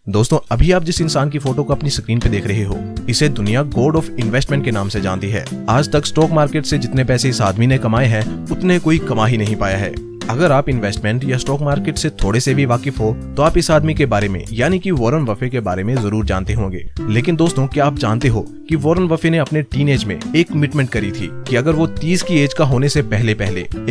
दोस्तों अभी आप जिस इंसान की फोटो को अपनी स्क्रीन पे देख रहे हो, इसे दुनिया गॉड ऑफ इन्वेस्टमेंट के नाम से जानती है। आज तक स्टॉक मार्केट से जितने पैसे इस आदमी ने कमाए हैं उतने कोई कमा ही नहीं पाया है। अगर आप इन्वेस्टमेंट या स्टॉक मार्केट से थोड़े से भी वाकिफ हो तो आप इस आदमी के बारे में यानी कि वॉरेन बफे के बारे में जरूर जानते होंगे। लेकिन दोस्तों क्या आप जानते हो कि वॉरेन बफे ने अपने टीनेज में एक कमिटमेंट करी थी कि अगर वो 30 की एज का होने से पहले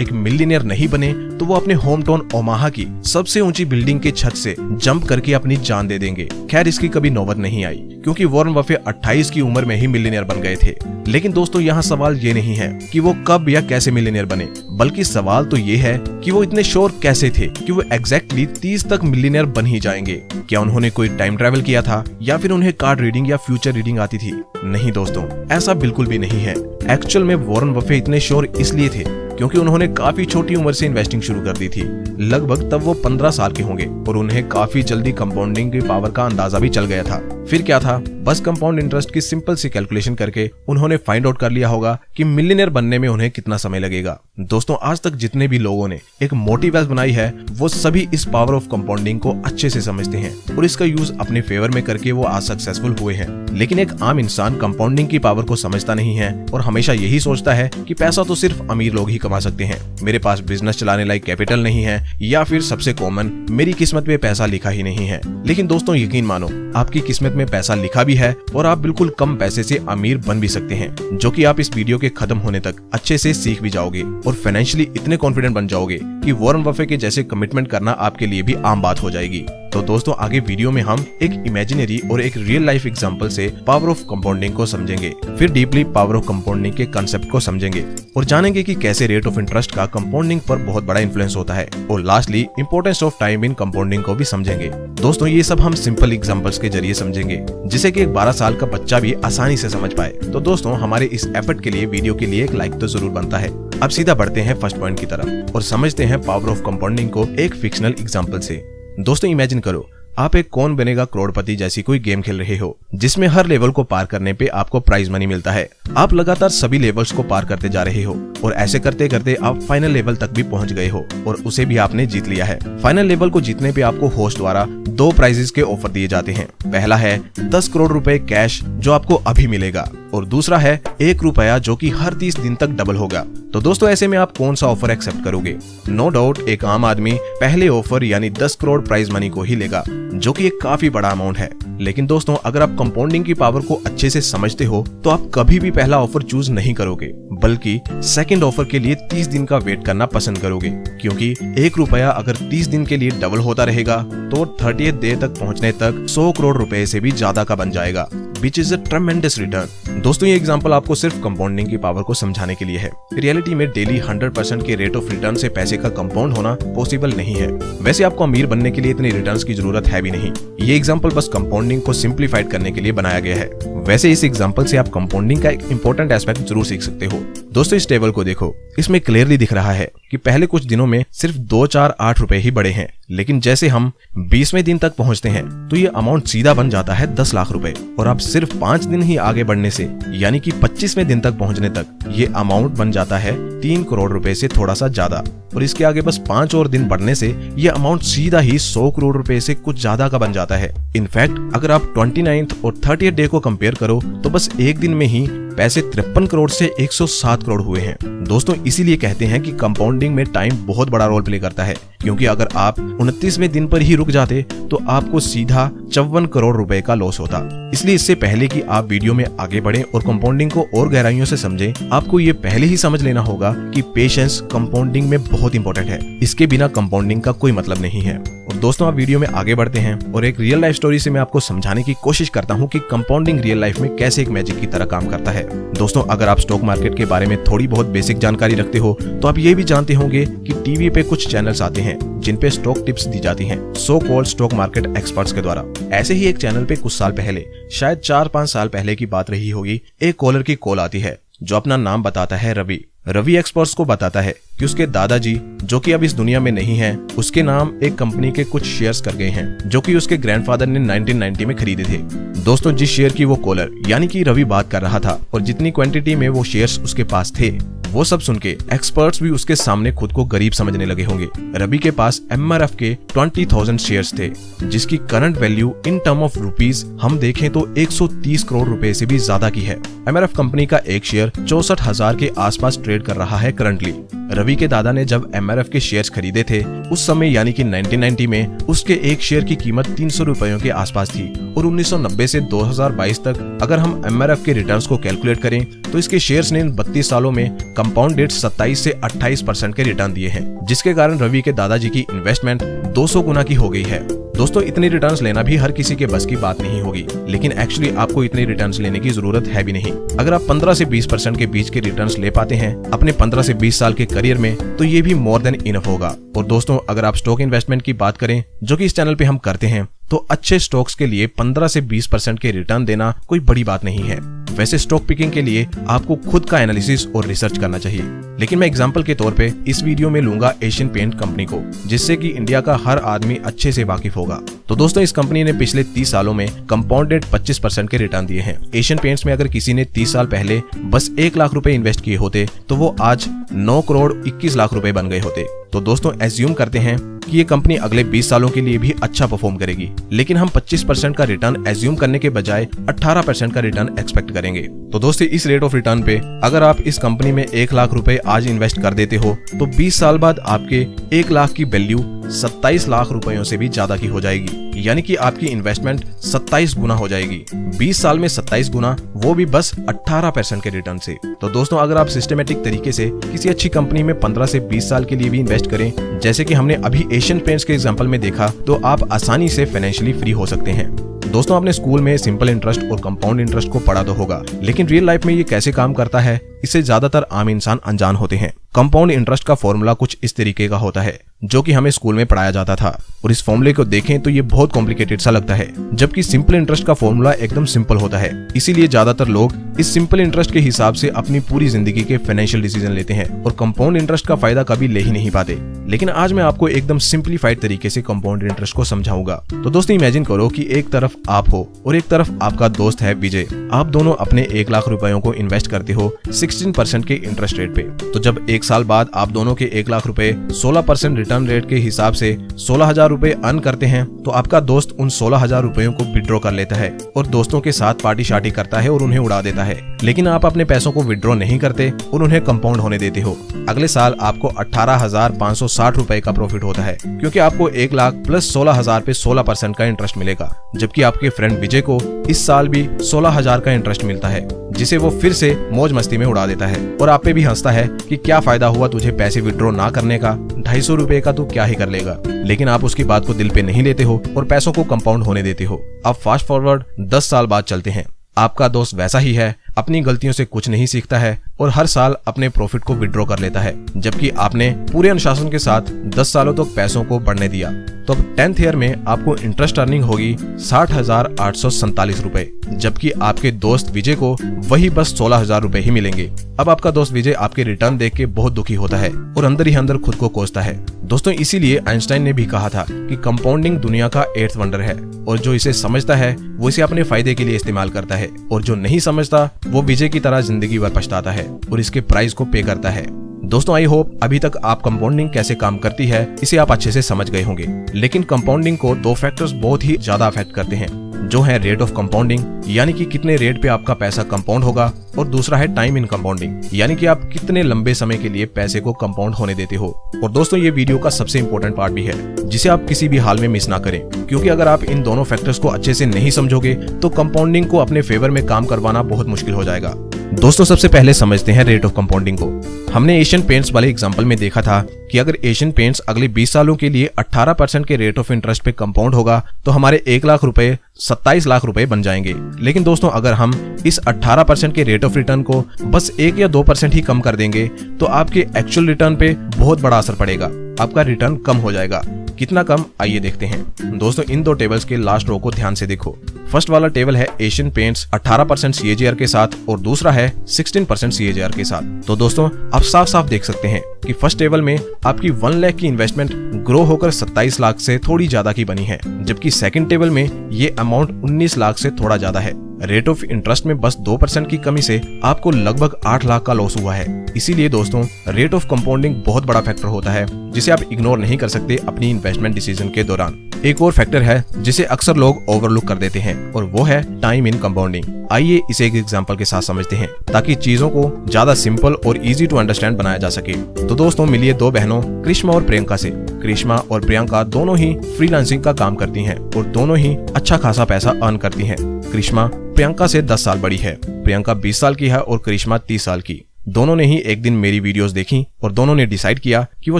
एक मिलियनियर नहीं बने तो वो अपने होम टाउन ओमाहा की सबसे ऊंची बिल्डिंग के छत से जंप करके अपनी जान दे देंगे। खैर इसकी कभी नौबत नहीं आई क्योंकि वॉरेन बफे 28 की उम्र में ही मिलियनियर बन गए थे। लेकिन दोस्तों यहाँ सवाल ये नहीं है कि वो कब या कैसे मिलियनियर बने, बल्कि सवाल तो ये है कि वो इतने श्योर कैसे थे कि वो एग्जैक्टली 30 तक मिलियनियर बन ही जाएंगे। क्या उन्होंने कोई टाइम ट्रैवल किया था या फिर उन्हें कार्ड रीडिंग या फ्यूचर रीडिंग आती थी? नहीं दोस्तों, ऐसा बिल्कुल भी नहीं है। एक्चुअल में वॉरेन बफे इतने श्योर इसलिए थे क्योंकि उन्होंने काफी छोटी उम्र से इन्वेस्टिंग शुरू कर दी थी। लगभग तब वो 15 साल के होंगे और उन्हें काफी जल्दी कंपाउंडिंग की पावर का अंदाजा भी चल गया था। फिर क्या था, बस कंपाउंड इंटरेस्ट की सिंपल सी कैलकुलेशन करके उन्होंने फाइंड आउट कर लिया होगा कि मिलियनियर बनने में उन्हें कितना समय लगेगा। दोस्तों आज तक जितने भी लोगों ने एक मोटी वेल्थ बनाई है वो सभी इस पावर ऑफ कंपाउंडिंग को अच्छे से समझते हैं और इसका यूज अपने फेवर में करके वो आज सक्सेसफुल हुए हैं। लेकिन एक आम इंसान कंपाउंडिंग की पावर को समझता नहीं है और हमेशा यही सोचता है कि पैसा तो सिर्फ अमीर लोग ही कमा सकते हैं, मेरे पास बिजनेस चलाने लायक कैपिटल नहीं है, या फिर सबसे कॉमन मेरी किस्मत में पैसा लिखा ही नहीं है। लेकिन दोस्तों यकीन मानो आपकी किस्मत में पैसा लिखा भी है और आप बिल्कुल कम पैसे से अमीर बन भी सकते हैं, जो कि आप इस वीडियो के खत्म होने तक अच्छे से सीख भी जाओगे और फाइनेंशियली इतने कॉन्फिडेंट बन जाओगे कि वॉरेन बफे के जैसे कमिटमेंट करना आपके लिए भी आम बात हो जाएगी। तो दोस्तों आगे वीडियो में हम एक इमेजिनरी और एक रियल लाइफ एग्जांपल से पावर ऑफ कंपाउंडिंग को समझेंगे, फिर डीपली पावर ऑफ कंपाउंडिंग के कांसेप्ट को समझेंगे और जानेंगे कि कैसे रेट ऑफ इंटरेस्ट का कंपाउंडिंग पर बहुत बड़ा इन्फ्लुएंस होता है, और lastly importance of time in compounding को भी समझेंगे। दोस्तों ये सब हम सिंपल एग्जांपल्स के जरिए समझेंगे जिसे कि एक 12 साल का बच्चा भी आसानी से समझ पाए। तो दोस्तों हमारे इस एफर्ट के लिए वीडियो के लिए एक लाइक तो जरूर बनता है। अब सीधा बढ़ते हैं फर्स्ट पॉइंट की तरफ और समझते हैं पावर ऑफ कंपाउंडिंग को एक फिक्शनल एग्जांपल से। दोस्तों इमेजिन करो आप एक कौन बनेगा करोड़पति जैसी कोई गेम खेल रहे हो जिसमें हर लेवल को पार करने पे आपको प्राइज मनी मिलता है। आप लगातार सभी लेवल्स को पार करते जा रहे हो और ऐसे करते करते आप फाइनल लेवल तक भी पहुंच गए हो और उसे भी आपने जीत लिया है। फाइनल लेवल को जीतने पे आपको होस्ट द्वारा 2 प्राइजेस के ऑफर दिए जाते हैं। पहला है 10 करोड़ रुपए कैश जो आपको अभी मिलेगा और दूसरा है 1 रुपया जो कि हर 30 दिन तक डबल होगा। तो दोस्तों ऐसे में आप कौन सा ऑफर एक्सेप्ट करोगे? नो डाउट एक आम आदमी पहले ऑफर यानी 10 करोड़ प्राइज मनी को ही लेगा, जो कि एक काफी बड़ा अमाउंट है। लेकिन दोस्तों अगर आप कंपाउंडिंग की पावर को अच्छे से समझते हो तो आप कभी भी पहला ऑफर चूज नहीं करोगे, बल्कि सेकंड ऑफर के लिए 30 दिन का वेट करना पसंद करोगे, क्योंकि 1 रुपया अगर 30 दिन के लिए डबल होता रहेगा तो 30th डे तक पहुंचने तक 100 करोड़ रुपए से भी ज्यादा का बन जाएगा, विच इज अ ट्रेमेंडस रिटर्न। दोस्तों ये एग्जांपल आपको सिर्फ कंपाउंडिंग की पावर को समझाने के लिए है। रियलिटी में डेली 100% के रेट ऑफ रिटर्न से पैसे का कंपाउंड होना पॉसिबल नहीं है। वैसे आपको अमीर बनने के लिए इतनी रिटर्न्स की जरूरत है भी नहीं। ये एग्जांपल बस कंपाउंडिंग को सिंप्लीफाइड करने के लिए बनाया गया है। वैसे इस एग्जांपल से आप कंपाउंडिंग का एक इंपॉर्टेंट एस्पेक्ट जरूर सीख सकते हो। दोस्तों इस टेबल को देखो, इसमें क्लियरली दिख रहा है कि पहले कुछ दिनों में सिर्फ 2, 4, 8 रुपए ही बढ़े हैं, लेकिन जैसे हम 20वें दिन तक पहुंचते हैं तो ये अमाउंट सीधा बन जाता है 10 लाख रुपए, और अब सिर्फ 5 दिन ही आगे बढ़ने से यानी कि 25वें दिन तक पहुंचने तक ये अमाउंट बन जाता है 3 करोड़ रुपए से थोड़ा सा ज्यादा, और इसके आगे बस 5 और दिन बढ़ने से ये अमाउंट सीधा ही 100 करोड़ रुपए से कुछ ज्यादा का बन जाता है। इनफैक्ट अगर आप 29th और 30th डे को कंपेयर करो तो बस एक दिन में ही पैसे 53 करोड़ से 107 करोड़ हुए हैं। दोस्तों इसीलिए कहते हैं कि कंपाउंडिंग में टाइम बहुत बड़ा रोल प्ले करता है, क्योंकि अगर आप 29वें दिन पर ही रुक जाते तो आपको सीधा 54 करोड़ रुपए का लॉस होता। इसलिए इससे पहले कि आप वीडियो में आगे बढ़ें और कंपाउंडिंग को और गहराइयों से समझें, आपको ये पहले ही समझ लेना होगा कि पेशेंस कंपाउंडिंग में बहुत इंपॉर्टेंट है। इसके बिना कंपाउंडिंग का कोई मतलब नहीं है। और दोस्तों आप वीडियो में आगे बढ़ते हैं और एक रियल लाइफ स्टोरी से मैं आपको समझाने की कोशिश करता हूँ कि कंपाउंडिंग रियल लाइफ में कैसे एक मैजिक की तरह काम करता है। दोस्तों अगर आप स्टॉक मार्केट के बारे में थोड़ी बहुत बेसिक जानकारी रखते हो तो आप ये भी जानते होंगे कि टीवी पे कुछ चैनल्स आते हैं जिन पे स्टॉक टिप्स दी जाती हैं so called stock market experts के द्वारा। ऐसे ही एक चैनल पे कुछ साल पहले, शायद 4-5 साल पहले की बात रही होगी, एक कॉलर की कॉल आती है जो अपना नाम बताता है रवि। रवि एक्सपर्ट्स को बताता है कि उसके दादाजी, जो कि अब इस दुनिया में नहीं हैं, उसके नाम एक कंपनी के कुछ शेयर्स कर गए हैं जो कि उसके ग्रैंडफादर ने 1990 में खरीदे थे। दोस्तों, जिस शेयर की वो कॉलर यानी कि रवि बात कर रहा था और जितनी क्वांटिटी में वो शेयर्स उसके पास थे, वो सब सुन के एक्सपर्ट्स भी उसके सामने खुद को गरीब समझने लगे होंगे। रवि के पास MRF के 20,000 शेयर्स थे, जिसकी current value in term of rupees हम देखें तो 130 करोड़ रुपए से भी ज्यादा की है। MRF कंपनी का एक शेयर 64,000 के आसपास ट्रेड कर रहा है करंटली। रवि के दादा ने जब MRF के शेयर्स खरीदे थे उस समय यानी कि 1990 में उसके एक शेयर की कीमत 300 रुपयों के आसपास थी और 1990 से 2022 तक अगर हम MRF के रिटर्न्स को कैलकुलेट करें तो इसके शेयर्स ने 32 सालों में कंपाउंड रेट 27 से 28% के रिटर्न दिए हैं, जिसके कारण रवि के दादाजी की इन्वेस्टमेंट 200 गुना की हो गई है। दोस्तों, इतनी रिटर्न्स लेना भी हर किसी के बस की बात नहीं होगी, लेकिन एक्चुअली आपको इतनी रिटर्न्स लेने की जरूरत है भी नहीं। अगर आप 15 से 20% के बीच के रिटर्न्स ले पाते हैं अपने 15 से 20 साल के करियर में, तो ये भी मोर देन इनफ होगा। और दोस्तों, अगर आप स्टॉक इन्वेस्टमेंट की बात करें, जो कि इस चैनल पे हम करते हैं, तो अच्छे स्टॉक्स के लिए 15 से 20% के रिटर्न देना कोई बड़ी बात नहीं है। वैसे स्टॉक पिकिंग के लिए आपको खुद का एनालिसिस और रिसर्च करना चाहिए, लेकिन मैं एग्जांपल के तौर पे इस वीडियो में लूंगा एशियन पेंट कंपनी को, जिससे कि इंडिया का हर आदमी अच्छे से वाकिफ होगा। तो दोस्तों, इस कंपनी ने पिछले 30 सालों में कंपाउंड रेट 25% के रिटर्न दिए हैं। एशियन पेंट्स में अगर किसी ने 30 साल पहले बस 1 लाख रुपए इन्वेस्ट किए होते तो वो आज 9 करोड़ 21 लाख रुपए बन गए होते। तो दोस्तों, एज्यूम करते हैं कि ये कंपनी अगले 20 सालों के लिए भी अच्छा परफॉर्म करेगी, लेकिन हम 25% का रिटर्न एज्यूम करने के बजाय 18% का रिटर्न एक्सपेक्ट करेंगे। तो दोस्तों, इस रेट ऑफ रिटर्न पे अगर आप इस कंपनी में 1 लाख रुपए आज इन्वेस्ट कर देते हो तो 20 साल बाद आपके 1 लाख की वैल्यू 27 लाख रुपयों से भी ज्यादा की हो जाएगी, यानी कि आपकी इन्वेस्टमेंट 27 गुना हो जाएगी। 20 साल में 27 गुना, वो भी बस 18% के रिटर्न से। तो दोस्तों, अगर आप सिस्टमेटिक तरीके से किसी अच्छी कंपनी में 15 से 20 साल के लिए भी इन्वेस्ट करें, जैसे कि हमने अभी एशियन पेंट्स के एग्जांपल में देखा, तो आप आसानी से फाइनेंशियली फ्री हो सकते हैं। दोस्तों, आपने स्कूल में सिंपल इंटरेस्ट और कंपाउंड इंटरेस्ट को पढ़ा तो होगा, लेकिन रियल लाइफ में ये कैसे काम करता है, इससे ज्यादातर आम इंसान अनजान होते हैं। कंपाउंड इंटरेस्ट का फॉर्मूला कुछ इस तरीके का होता है, जो कि हमें स्कूल में पढ़ाया जाता था, और इस फॉर्मूले को देखें तो ये बहुत कॉम्प्लिकेटेड सा लगता है, जबकि सिंपल इंटरेस्ट का फॉर्मूला एकदम सिंपल होता है। इसीलिए ज्यादातर लोग इस सिंपल इंटरेस्ट के हिसाब से अपनी पूरी जिंदगी के फाइनेंशियल डिसीजन लेते हैं और कंपाउंड इंटरेस्ट का फायदा कभी ले ही नहीं पाते। लेकिन आज मैं आपको एकदम सिंप्लीफाइड तरीके से कंपाउंड इंटरेस्ट को समझाऊंगा। तो दोस्तों, इमेजिन करो कि एक तरफ आप हो और एक तरफ आपका दोस्त है विजय। आप दोनों अपने 1 लाख रुपयों को इन्वेस्ट करते हो 16% के इंटरेस्ट रेट पे। तो जब 1 साल बाद आप दोनों के 1 लाख रुपए 16% रिटर्न रेट के हिसाब से 16,000 रुपए अर्न करते हैं, तो आपका दोस्त उन 16,000 रुपयों को विड्रॉ कर लेता है और दोस्तों के साथ पार्टी शार्टी करता है और उन्हें उड़ा देता है। लेकिन आप अपने पैसों को विड्रॉ नहीं करते और उन्हें कंपाउंड होने देते हो। अगले साल आपको 18,560 रुपए का प्रॉफिट होता है, क्योंकि आपको 1 लाख प्लस 16,000 पे 16% का इंटरेस्ट मिलेगा, जबकि आपके फ्रेंड विजय को इस साल भी 16,000 का इंटरेस्ट मिलता है, जिसे वो फिर से मौज मस्ती में उड़ा देता है और आप पे भी हंसता है कि क्या फायदा हुआ तुझे पैसे विड्रॉ ना करने का, 250 रुपए का तू क्या ही कर लेगा। लेकिन आप उसकी बात को दिल पे नहीं लेते हो और पैसों को कंपाउंड होने देते हो। अब फास्ट फॉरवर्ड 10 साल बाद चलते हैं। आपका दोस्त वैसा ही है, अपनी गलतियों से कुछ नहीं सीखता है और हर साल अपने प्रॉफिट को विड्रॉ कर लेता है, जबकि आपने पूरे अनुशासन के साथ 10 सालों तक पैसों को बढ़ने दिया। तो अब 10th ईयर में आपको इंटरेस्ट अर्निंग होगी 60,847 रुपए, जबकि आपके दोस्त विजय को वही बस 16,000 रुपए ही मिलेंगे। अब आपका दोस्त विजय आपके रिटर्न देख के बहुत दुखी होता है और अंदर ही अंदर खुद को कोसता है। दोस्तों, इसीलिए आइंस्टाइन ने भी कहा था कि कंपाउंडिंग दुनिया का 8th वंडर है, और जो इसे समझता है वो इसे अपने फायदे के लिए इस्तेमाल करता है, और जो नहीं समझता वो विजय की तरह जिंदगी भर पछताता है और इसके प्राइस को पे करता है। दोस्तों, आई होप अभी तक आप कंपाउंडिंग कैसे काम करती है इसे आप अच्छे से समझ गए होंगे। लेकिन कंपाउंडिंग को 2 फैक्टर्स बहुत ही ज्यादा अफेक्ट करते हैं, जो है रेट ऑफ कंपाउंडिंग, यानी कि कितने रेट पे आपका पैसा कंपाउंड होगा, और दूसरा है टाइम इन कंपाउंडिंग, यानी कि आप कितने लंबे समय के लिए पैसे को कंपाउंड होने देते हो। और दोस्तों, ये वीडियो का सबसे इंपॉर्टेंट पार्ट भी है, जिसे आप किसी भी हाल में मिस ना करें, क्योंकि अगर आप इन दोनों फैक्टर्स को अच्छे से नहीं समझोगे तो कंपाउंडिंग को अपने फेवर में काम करवाना बहुत मुश्किल हो जाएगा। दोस्तों, सबसे पहले समझते हैं रेट ऑफ कंपाउंडिंग को। हमने एशियन पेंट्स वाले एग्जांपल में देखा था कि अगर एशियन पेंट्स अगले 20 सालों के लिए 18% के रेट ऑफ इंटरेस्ट पे कंपाउंड होगा तो हमारे 1 लाख रुपए 27 लाख रुपए बन जाएंगे। लेकिन दोस्तों, अगर हम इस 18% के रेट ऑफ रिटर्न को बस 1 या 2% ही कम कर देंगे तो आपके एक्चुअल रिटर्न पे बहुत बड़ा असर पड़ेगा, आपका रिटर्न कम हो जाएगा। कितना कम, आइए देखते हैं। दोस्तों, इन 2 टेबल्स के लास्ट रो को ध्यान से देखो। फर्स्ट वाला टेबल है एशियन पेंट्स 18% CAGR के साथ और दूसरा है 16% CAGR के साथ। तो दोस्तों आप साफ साफ देख सकते हैं कि फर्स्ट टेबल में आपकी 1 लाख की इन्वेस्टमेंट ग्रो होकर 27 लाख से थोड़ी ज्यादा की बनी है, जबकि सेकंड टेबल में ये अमाउंट 19 लाख से थोड़ा ज्यादा है। रेट ऑफ इंटरेस्ट में बस 2% की कमी से आपको लगभग 8 लाख का लॉस हुआ है। इसीलिए दोस्तों रेट ऑफ कंपाउंडिंग बहुत बड़ा फैक्टर होता है जिसे आप इग्नोर नहीं कर सकते अपनी इन्वेस्टमेंट डिसीजन के दौरान। एक और फैक्टर है जिसे अक्सर लोग ओवरलुक कर देते हैं और वो है टाइम इन कंपाउंडिंग। आइए इसे एक एग्जांपल के साथ समझते हैं ताकि चीजों को ज्यादा सिंपल और इजी टू अंडरस्टैंड बनाया जा सके। तो दोस्तों मिलिए दो बहनों करिश्मा और प्रियंका से। करिश्मा और प्रियंका दोनों ही फ्रीलांसिंग का काम करती हैं और दोनों ही अच्छा खासा पैसा अर्न करती हैं। करिश्मा प्रियंका से 10 साल बड़ी है, प्रियंका 20 साल की है और करिश्मा 30 साल की। दोनों ने ही एक दिन मेरी वीडियोस देखी और दोनों ने डिसाइड किया कि वो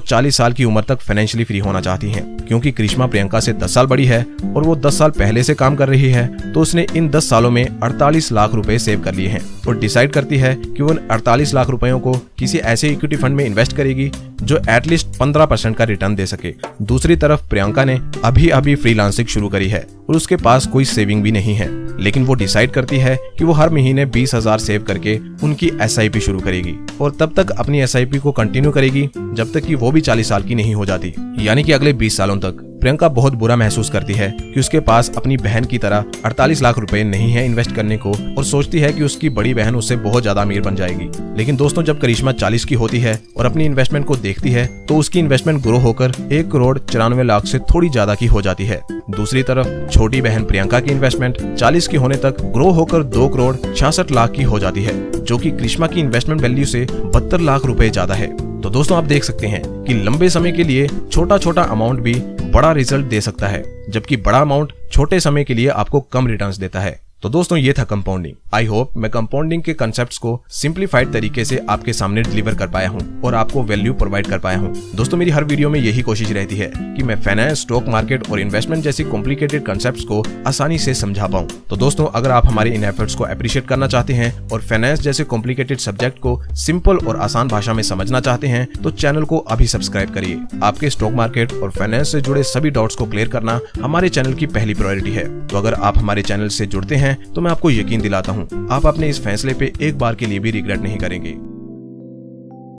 40 साल की उम्र तक फाइनेंशियली फ्री होना चाहती हैं। क्योंकि करिश्मा प्रियंका से 10 साल बड़ी है और वो 10 साल पहले से काम कर रही है, तो उसने इन 10 सालों में 48 लाख रुपए सेव कर लिए हैं और डिसाइड करती है कि वो उन 48 लाख रुपयों को किसी ऐसे इक्विटी फंड में इन्वेस्ट करेगी जो एटलीस्ट 15% का रिटर्न दे सके। दूसरी तरफ प्रियंका ने अभी फ्रीलांसिंग शुरू करी है और उसके पास कोई सेविंग भी नहीं है, लेकिन वो डिसाइड करती है कि वो हर महीने 20,000 सेव करके उनकी SIP शुरू करेगी और तब तक अपनी SIP को कंटिन्यू करेगी जब तक कि वो भी 40 साल की नहीं हो जाती, यानी कि अगले 20 सालों तक। प्रियंका बहुत बुरा महसूस करती है कि उसके पास अपनी बहन की तरह 48 लाख रुपए नहीं है इन्वेस्ट करने को और सोचती है कि उसकी बड़ी बहन उससे बहुत ज्यादा अमीर बन जाएगी। लेकिन दोस्तों जब करिश्मा 40 की होती है और अपनी इन्वेस्टमेंट को देखती है तो उसकी इन्वेस्टमेंट ग्रो होकर 1,94,00,000 से थोड़ी ज्यादा की हो जाती है। दूसरी तरफ छोटी बहन प्रियंका की इन्वेस्टमेंट 40 की होने तक ग्रो होकर 2,66,00,000 की हो जाती है, जो कि करिश्मा की इन्वेस्टमेंट वैल्यू से 72 लाख रुपए ज्यादा है। तो दोस्तों आप देख सकते हैं कि लंबे समय के लिए छोटा छोटा अमाउंट भी बड़ा रिजल्ट दे सकता है, जबकि बड़ा अमाउंट छोटे समय के लिए आपको कम रिटर्न्स देता है। तो दोस्तों ये था कंपाउंडिंग। आई होप मैं कंपाउंडिंग के कंसेप्ट्स को सिंप्लीफाइड तरीके से आपके सामने डिलीवर कर पाया हूँ और आपको वैल्यू प्रोवाइड कर पाया हूँ। दोस्तों मेरी हर वीडियो में यही कोशिश रहती है कि मैं फाइनेंस, स्टॉक मार्केट और इन्वेस्टमेंट जैसी कॉम्प्लिकेटेड कंसेप्ट्स को आसानी से समझा पाऊँ। तो दोस्तों अगर आप हमारे इन एफर्ट्स को अप्रिशिएट करना चाहते हैं और फाइनेंस जैसे कॉम्प्लिकेटेड सब्जेक्ट को सिंपल और आसान भाषा में समझना चाहते हैं तो चैनल को अभी सब्सक्राइब करिए। आपके स्टॉक मार्केट और फाइनेंस से जुड़े सभी डाउट्स को क्लियर करना हमारे चैनल की पहली प्रायोरिटी है। तो अगर आप हमारे चैनल से जुड़ते हैं तो मैं आपको यकीन दिलाता हूँ आप अपने इस फैसले पे एक बार के लिए भी रिग्रेट नहीं करेंगे।